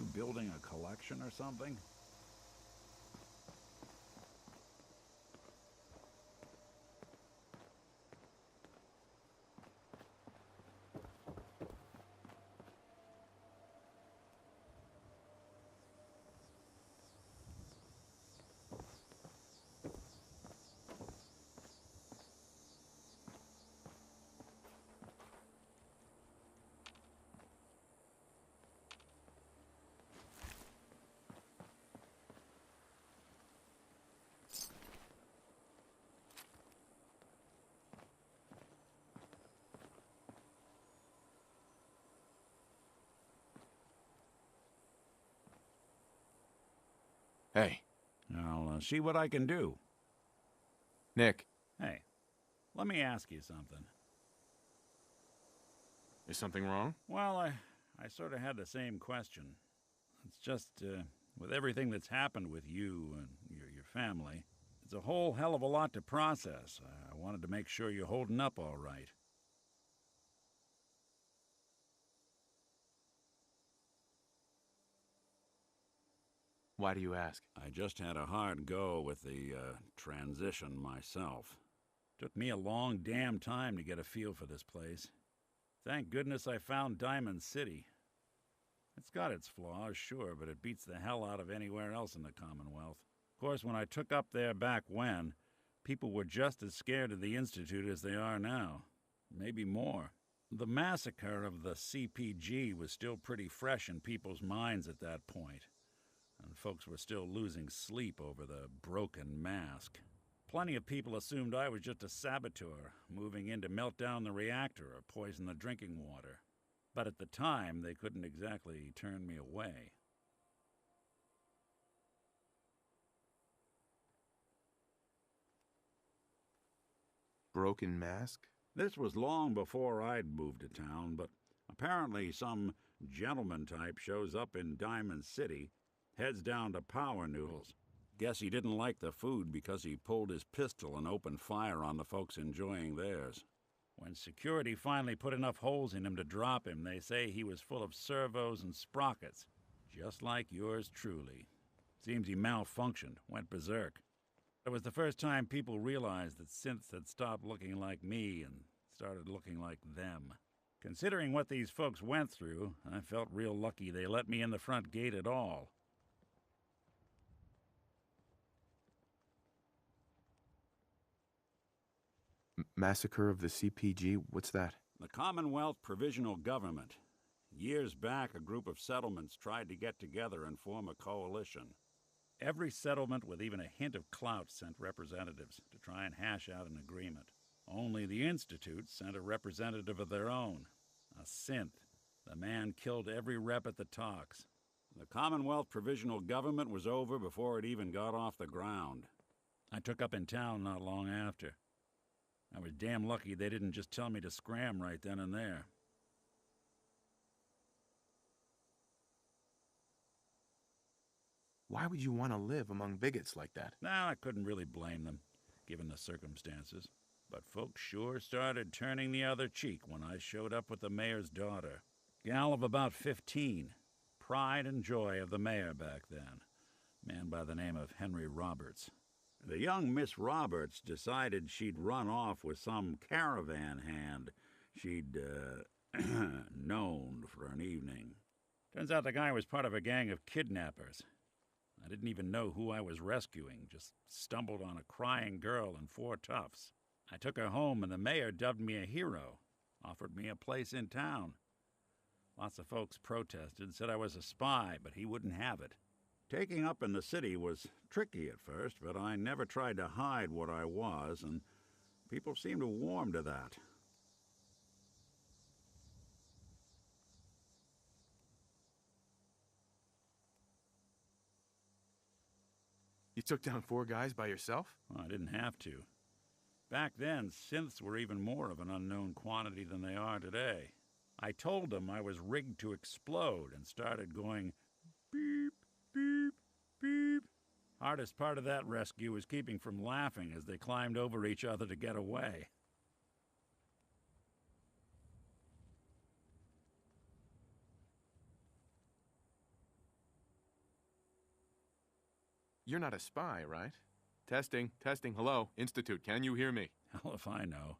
You building a collection or something? Hey. I'll see what I can do. Nick. Hey, let me ask you something. Is something wrong? Well, I sort of had the same question. It's just, with everything that's happened with you and your family, it's a whole hell of a lot to process. I wanted to make sure you're holding up all right. Why do you ask? I just had a hard go with the transition myself. Took me a long damn time to get a feel for this place. Thank goodness I found Diamond City. It's got its flaws, sure, but it beats the hell out of anywhere else in the Commonwealth. Of course, when I took up there back when, people were just as scared of the Institute as they are now. Maybe more. The massacre of the CPG was still pretty fresh in people's minds at that point, and folks were still losing sleep over the broken mask. Plenty of people assumed I was just a saboteur, moving in to melt down the reactor or poison the drinking water. But at the time, they couldn't exactly turn me away. Broken mask? This was long before I'd moved to town, but apparently some gentleman type shows up in Diamond City, heads down to Power Noodles. Guess he didn't like the food because he pulled his pistol and opened fire on the folks enjoying theirs. When security finally put enough holes in him to drop him, they say he was full of servos and sprockets, just like yours truly. Seems he malfunctioned, went berserk. It was the first time people realized that synths had stopped looking like me and started looking like them. Considering what these folks went through, I felt real lucky they let me in the front gate at all. Massacre of the CPG? What's that? The Commonwealth Provisional Government. Years back, a group of settlements tried to get together and form a coalition. Every settlement with even a hint of clout sent representatives to try and hash out an agreement. Only the Institute sent a representative of their own, a synth. The man killed every rep at the talks. The Commonwealth Provisional Government was over before it even got off the ground. I took up in town not long after. I was damn lucky they didn't just tell me to scram right then and there. Why would you want to live among bigots like that? Now, I couldn't really blame them, given the circumstances. But folks sure started turning the other cheek when I showed up with the mayor's daughter. Gal of about 15. Pride and joy of the mayor back then. Man by the name of Henry Roberts. The young Miss Roberts decided she'd run off with some caravan hand she'd, known for an evening. Turns out the guy was part of a gang of kidnappers. I didn't even know who I was rescuing, just stumbled on a crying girl and 4 toughs. I took her home and the mayor dubbed me a hero, offered me a place in town. Lots of folks protested, said I was a spy, but he wouldn't have it. Taking up in the city was tricky at first, but I never tried to hide what I was, and people seemed to warm to that. You took down 4 guys by yourself? Well, I didn't have to. Back then, synths were even more of an unknown quantity than they are today. I told them I was rigged to explode and started going beep, beep, beep. Hardest part of that rescue was keeping from laughing as they climbed over each other to get away. You're not a spy, right? Testing, testing, hello. Institute, can you hear me? Hell if I know.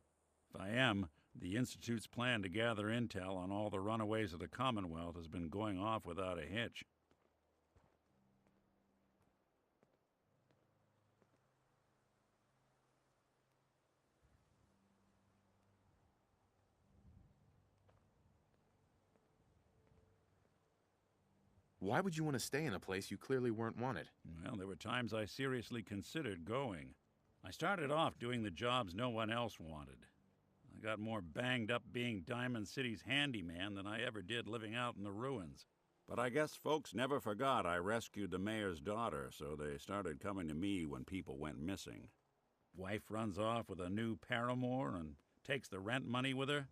If I am, the Institute's plan to gather intel on all the runaways of the Commonwealth has been going off without a hitch. Why would you want to stay in a place you clearly weren't wanted? Well, there were times I seriously considered going. I started off doing the jobs no one else wanted. I got more banged up being Diamond City's handyman than I ever did living out in the ruins. But I guess folks never forgot I rescued the mayor's daughter, so they started coming to me when people went missing. Wife runs off with a new paramour and takes the rent money with her.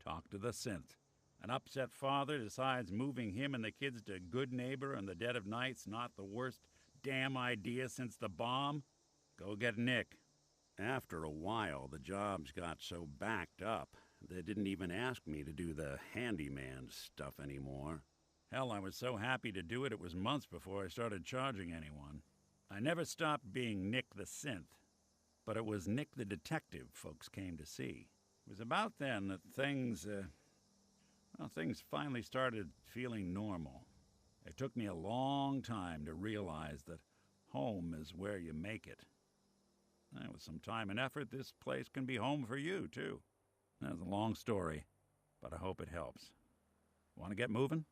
Talk to the synth. An upset father decides moving him and the kids to Good Neighbor in the dead of night's not the worst damn idea since the bomb. Go get Nick. After a while, the jobs got so backed up, they didn't even ask me to do the handyman stuff anymore. Hell, I was so happy to do it, it was months before I started charging anyone. I never stopped being Nick the Synth, but it was Nick the Detective folks came to see. It was about then that things finally started feeling normal. It took me a long time to realize that home is where you make it. And with some time and effort, this place can be home for you, too. That's a long story, but I hope it helps. Want to get moving?